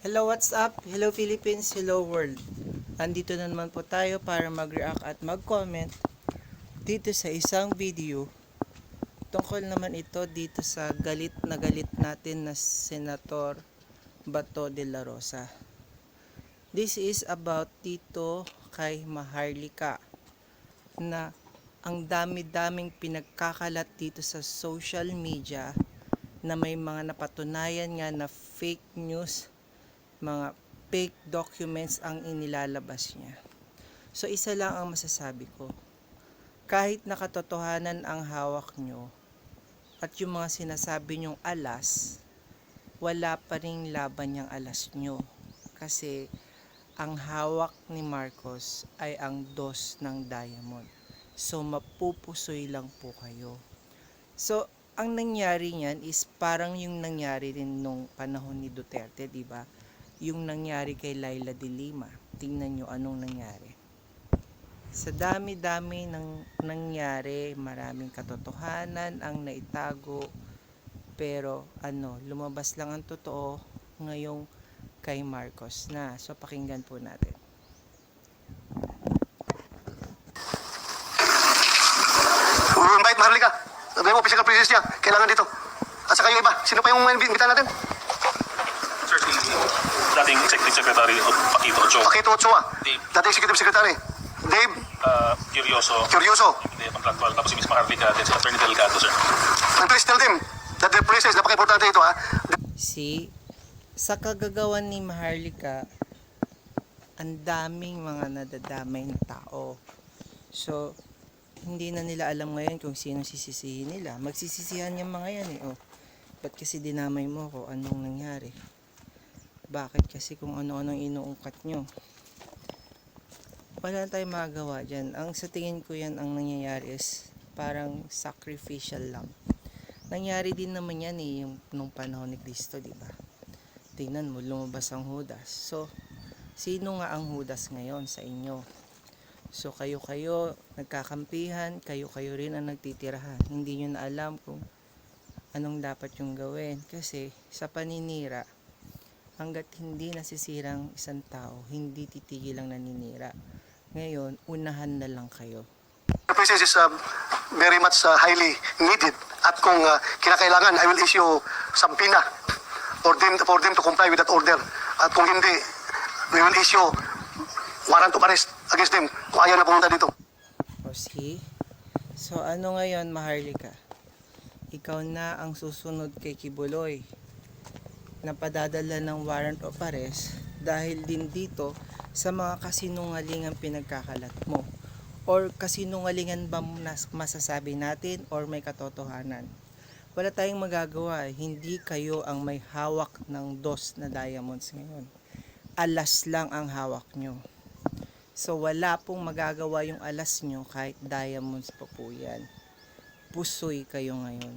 Hello, what's up? Hello Philippines, hello world. Andito na naman po tayo para mag-react at mag-comment dito sa isang video. Tungkol naman ito dito sa galit na galit natin na Senator Bato de la Rosa. This is about dito kay Maharlika na ang dami-daming pinagkakalat dito sa social media na may mga napatunayan nga na fake news, mga fake documents ang inilalabas niya. So isa lang ang masasabi ko. Kahit nakatotohanan ang hawak nyo at yung mga sinasabi nyong alas, wala pa ring laban yung alas nyo. Kasi ang hawak ni Marcos ay ang dos ng diamond. So mapupusoy lang po kayo. So ang nangyari niyan is parang yung nangyari rin nung panahon ni Duterte, di ba? Yung nangyari kay Laila de Lima. Tingnan nyo anong nangyari. Sa dami-dami ng nangyari, maraming katotohanan ang naitago, pero lumabas lang ang totoo ngayong kay Marcos na. So pakinggan po natin. Invite Maharlika. Sabi mo, physical presence niya. Kailangan dito. At saka yung iba. Sino pa yung invitahan natin? Sir, si dating Executive Secretary of Paquito Ochoa. Pakito Ochoa. Dave. Dating Executive Secretary. Dave Curioso. Curioso. Contractual. Tapos si Ms. Maharlika at si Attorney Delgado, sir. And please tell them that their presence, napaka-importante ito ha. Sa kagagawan ni Maharlika, ang daming mga nadadamay na tao. So, hindi na nila alam ngayon kung sino sisisihin nila. Magsisisihan yung mga yan eh. Ba't kasi dinamay mo ko? Anong nangyari? Bakit kasi kung ano-anong inuungkat nyo? Wala na tayong magagawa dyan. Sa tingin ko yan, ang nangyayari is parang sacrificial lang. Nangyari din naman yan yung nung panahon ni Cristo, di ba? Tingnan mo, lumabas ang Judas. So, sino nga ang Judas ngayon sa inyo? So, kayo-kayo nagkakampihan, kayo-kayo rin ang nagtitirahan. Hindi nyo na alam kung anong dapat yung gawin. Kasi, sa paninira, hanggat hindi nasisirang isang tao, hindi titigil ang naninira. Ngayon, unahan na lang kayo. The presence is very much highly needed. At kung kinakailangan, I will issue sampina for them to comply with that order. At kung hindi, we will issue warrant of arrest against them kung ayaw na pumunta dito. See? So, ano ngayon, Maharlika? Ikaw na ang susunod kay Kibuloy na padadala ng warrant of arrest dahil din dito sa mga kasinungalingan pinagkakalat mo. Or kasinungalingan ba masasabi natin or may katotohanan? Wala tayong magagawa. Hindi kayo ang may hawak ng dos na diamonds ngayon. Alas lang ang hawak nyo. So wala pong magagawa yung alas nyo kahit diamonds pa po yan. Pusoy kayo ngayon.